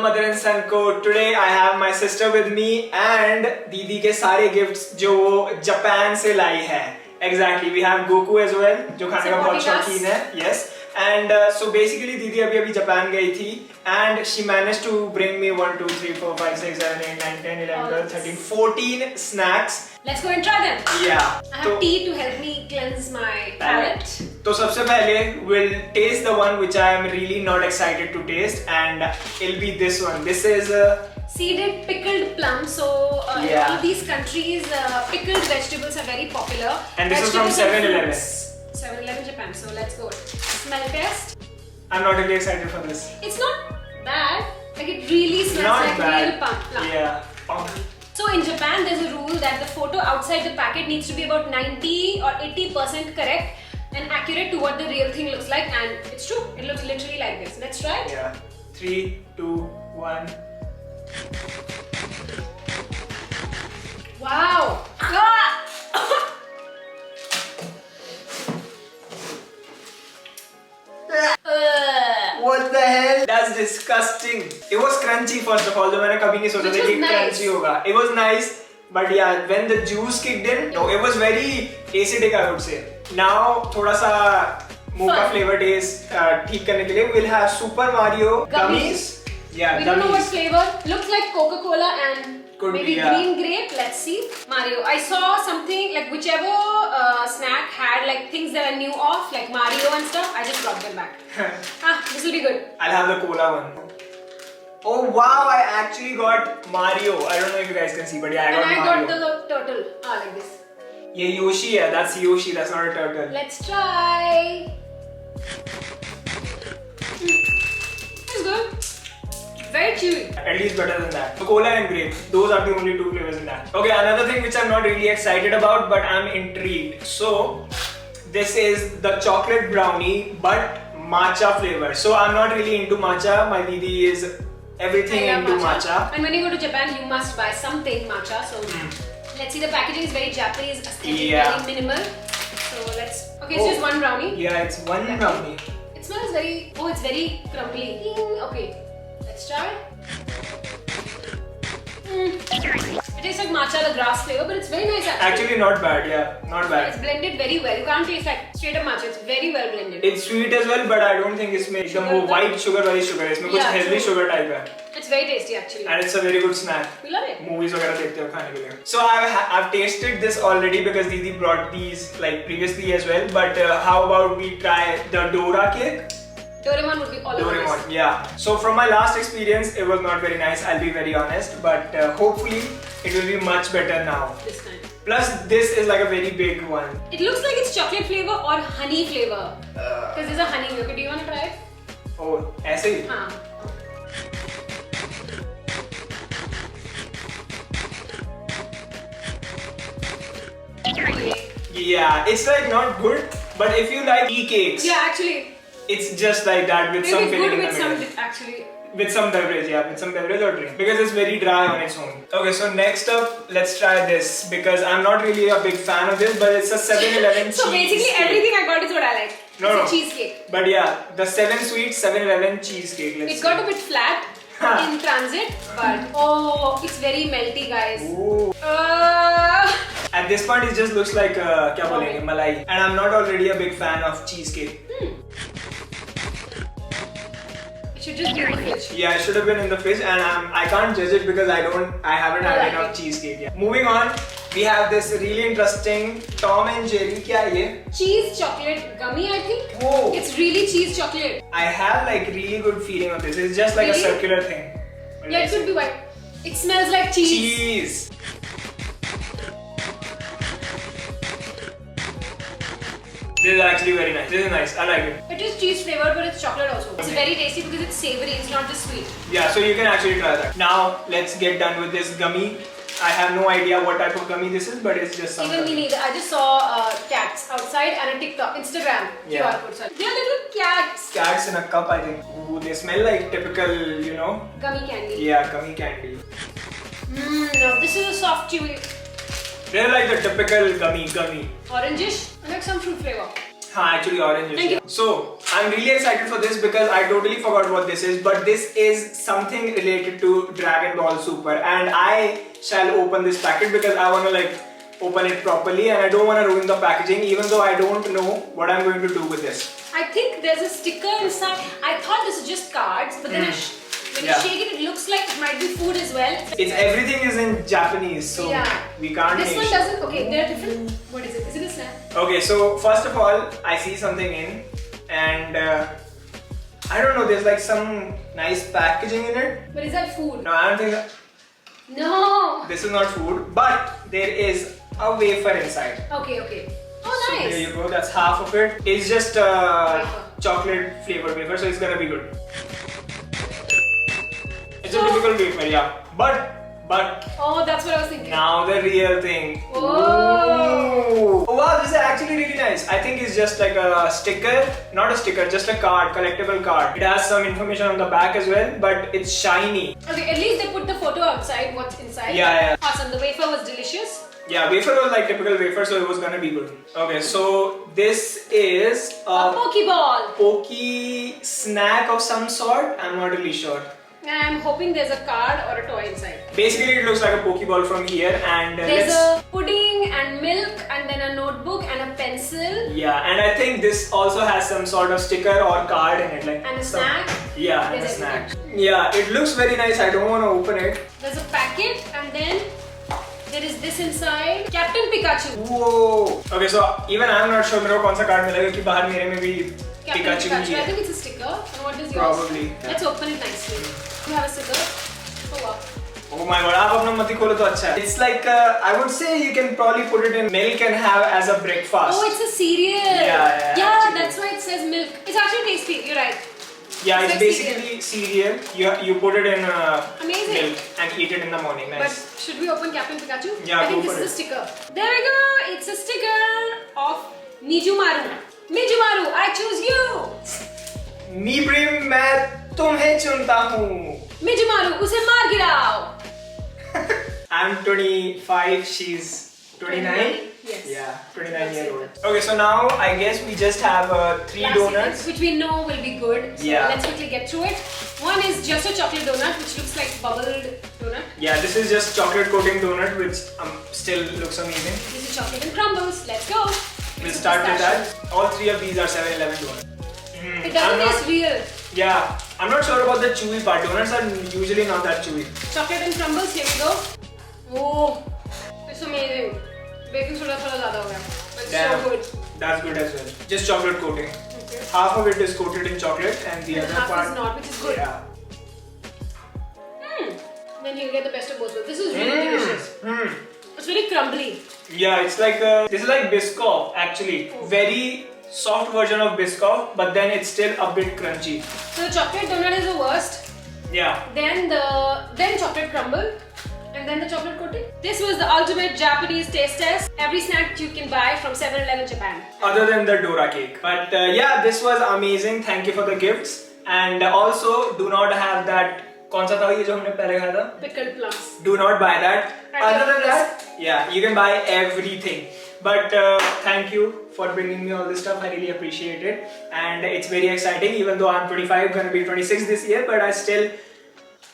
mother and son को. Today I have my sister with me and दीदी के सारे gifts जो वो जापान से लाई है. Exactly, we have Goku as well जो खाने का बहुत शौकीन है. Yes. And so basically दीदी अभी जापान गई थी and she managed to bring me 1, 2, 3, 4, 5, 6, 7, 8, 9, 10, 11, 12, 13, 14 snacks. Let's go and try them. Yeah. I have tea to help me cleanse my palate. तो सबसे पहले we'll taste the one which I am really not excited to taste and it'll be this one. This is seeded pickled plum. So in all these countries, pickled vegetables are very popular. And this is from 7-Eleven. 7-Eleven Japan. So let's go. Smell test. I'm not really excited for this. It's not bad. Like it really smells not like bad. real plum. Yeah. So in Japan, there's a rule that the photo outside the packet needs to be about 90 or 80% correct and accurate to what the real thing looks like, and it's true. It looks literally like this. Let's try it. Yeah. 3, 2, 1. Wow. What the hell? That's disgusting. It was crunchy first of all. जो मैंने कभी नहीं सोचा था कि crunchy होगा. It was nice, but yeah, when the juice kicked in, no, it was very acidic, I would say. Now थोड़ा सा मुंह का flavor taste ठीक करने के लिए we'll have Super Mario gummies. Yeah, we don't know what flavor. Looks like Coca-Cola and could maybe be, yeah. green grape. Let's see. Mario. I saw something like whichever snack had like things that I knew of, like Mario and stuff. I just brought them back. This will be good. I'll have the cola one. Oh wow! I actually got Mario. I don't know if you guys can see, but yeah, I got Mario. And I got the turtle. Like this. Yeah, Yoshi. Yeah, that's Yoshi. That's not a turtle. Let's try. It's good. Very chewy. At least better than that. So cola and grape. Those are the only two flavors in that. Okay, another thing which I'm not really excited about, but I'm intrigued. So, this is the chocolate brownie, but matcha flavor. So I'm not really into matcha. My didi is everything into matcha. And when you go to Japan, you must buy something matcha. So let's see. The packaging is very Japanese aesthetic, very minimal. So let's. Okay, it's just one brownie. Yeah, it's one brownie. It smells very. Oh, it's very crumbly. Okay. Let's try. It tastes like matcha, the grass flavor, but it's very nice actually. Actually not bad, yeah, not bad. It's blended very well. You can't taste like straight up matcha. It's very well blended. It's sweet as well, but I don't think it's made some white sugar वाली sugar. इसमें कुछ healthy sugar type है. It's very tasty actually. And it's a very good snack. We love it. Movies वगैरह देखते हो खाने के लिए. So I've tasted this already because Didi brought these like previously as well. But how about we try the Dora cake? Doraemon would be all over Doraemon, this. yeah. So from my last experience, it was not very nice. I'll be very honest, but hopefully it will be much better now. This time. Plus, this is like a very big one. It looks like it's chocolate flavor or honey flavor. Because there's a honey. Okay, do you want to try it? Oh, ऐसे ही? हाँ. Yeah, it's like not good, but if you like tea cakes, yeah, actually, it's just like that with some filling in the middle. Actually. With some beverage, yeah, with some beverage or drink, because it's very dry on its own. Okay, so next up, let's try this because I'm not really a big fan of this, but it's a 7-Eleven cheese. So basically, everything I got is what I like. No, it's a cheesecake. But yeah, the 7 sweet 7-Eleven cheesecake. It got a bit flat in transit, but oh, it's very melty, guys. Ooh. At this point, it just looks like क्या बोलेंगे मलाई, and I'm not already a big fan of cheesecake. It should just be in the fridge. Yeah, it should have been in the fridge, and I can't judge it because I haven't had enough cheesecake yet. Moving on, we have this really interesting Tom and Jerry. क्या है ये? Cheese chocolate gummy, I think. Whoa. It's really cheese chocolate. I have like really good feeling of this. It's just like a circular thing. Yeah, it should be white. It smells like cheese. Cheese. This is actually very nice. This is nice. I like it. It is cheese flavored, but it's chocolate also. It's very tasty because it's savory. It's not just sweet. Yeah, so you can actually try that. Now let's get done with this gummy. I have no idea what type of gummy this is, but it's just something. Even me neither. I just saw cats outside and a TikTok, Instagram QR code. Sorry. They're little cats. Cats in a cup, I think. Ooh, they smell like typical, you know. Gummy candy. Yeah, gummy candy. No, this is a soft chewy. They're like the typical gummy. Orangish. I like some fruit flavor. Actually orange is. Thank you. So I'm really excited for this because I totally forgot what this is, but this is something related to Dragon Ball Super, and I shall open this packet because I want to like open it properly, and I don't want to ruin the packaging, even though I don't know what I'm going to do with this. I think there's a sticker inside. I thought this is just cards, but then when you shake it, it looks like it might be food as well. Everything is in Japanese, so we can't. This one doesn't. Okay, there are different. What is it? Is it a snack? Okay, so first of all, I see something in, and I don't know. There's like some nice packaging in it. But is that food? No, I don't think that. No. This is not food, but there is a wafer inside. Okay. Oh, So nice. there you go. That's half of it. It's just chocolate flavored wafer, so it's gonna be good. It's a typical wafer, yeah. But Oh, that's what I was thinking. now the real thing. Whoa. Oh wow, this is actually really nice. I think it's just like a sticker, not a sticker, just a card, collectible card. It has some information on the back as well, but it's shiny. Okay, at least they put the photo outside. What's inside? Yeah. Awesome. The wafer was delicious. Yeah, wafer was like typical wafer, so it was gonna be good. Okay, so this is A Pokeball. pokey snack of some sort. I'm not really sure. And I'm hoping there's a card or a toy inside. Basically, it looks like a Pokeball from here, and There's a pudding and milk, and then a notebook and a pencil. yeah, and I think this also has some sort of sticker or card in it, like And a snack. Yeah, and a There's snack. Yeah, it looks very nice. I don't want to open it. There's a packet, and then there is this inside. Captain Pikachu. Whoa. Okay, so even I'm not sure मेरे को कौन सा card मिलेगा कि बाहर मेरे में भी Captain Pikachu Pikachu. भी I है. think it's a sticker. And what is yours? Probably. Let's open it nicely. You have a sticker. Oh wow. Oh my god, आप अपना मत ही खोलो तो अच्छा है. It's like I would say you can probably put it in milk and have as a breakfast. Oh, it's a cereal. Yeah, actually. That's why it says milk. It's actually tasty. You're right. Yeah, it's like basically cereal. You put it in Amazing. milk and eat it in the morning. But Nice. should we open Captain Pikachu? Yeah, I think go this for is a sticker. There we go. It's a sticker of Mijumaru. Mijumaru, I choose you. मीब्रिम मैं तुम्हें चुनता हूँ. Mijumaru, उसे मार गिराओ. I'm 25. She's 29. Yes. Yeah, 29 year That's old. Okay, so now I guess we just have 3 Last donuts. sequence, which we know will be good. So Yeah. let's quickly get through it. One is just a chocolate donut, which looks like bubbled donut. Yeah, this is just chocolate coating donut, which still looks amazing. This is chocolate and crumbles. Let's go. We'll start with that. All 3 of these are 7-Eleven donuts. It doesn't taste real. Yeah, I'm not sure about the chewy part. Donuts are usually not that chewy. Chocolate and crumbles. Here we go. Oh, it's amazing. Baking soda थोड़ा ज़्यादा हो गया. But it's Damn. so good. That's good as well. Just chocolate coating. Okay. Half of it is coated in chocolate, and the And other half part is not, which is good. Yeah. Then you get the best of both worlds. This is really delicious. It's really crumbly. Yeah, it's like this is like Biscoff actually. Very soft version of Biscoff, but then it's still a bit crunchy. So the chocolate donut is the worst. Yeah. Then chocolate crumble. And then the chocolate coating. This was the ultimate Japanese taste test. Every snack you can buy from 7-Eleven Japan. Other than the Dora cake. But yeah, this was amazing. Thank you for the gifts. And also, do not have that. कौन सा था ये जो हमने पहले खाया था? Pickled plums. Do not buy that. I Other love than that, yeah, you can buy everything. But thank you for bringing me all this stuff. I really appreciate it. And it's very exciting. Even though I'm 25, gonna be 26 this year, but I still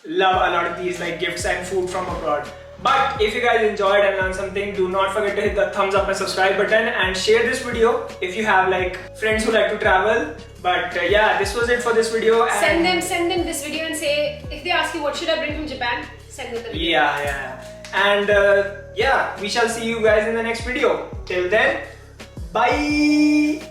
love a lot of these like gifts and food from abroad. But if you guys enjoyed and learned something, do not forget to hit the thumbs up and subscribe button and share this video if you have like friends who like to travel. But yeah, this was it for this video. And Send them this video and say, if they ask you what should I bring from Japan, send them the video. yeah. And yeah, we shall see you guys in the next video. Till then, bye.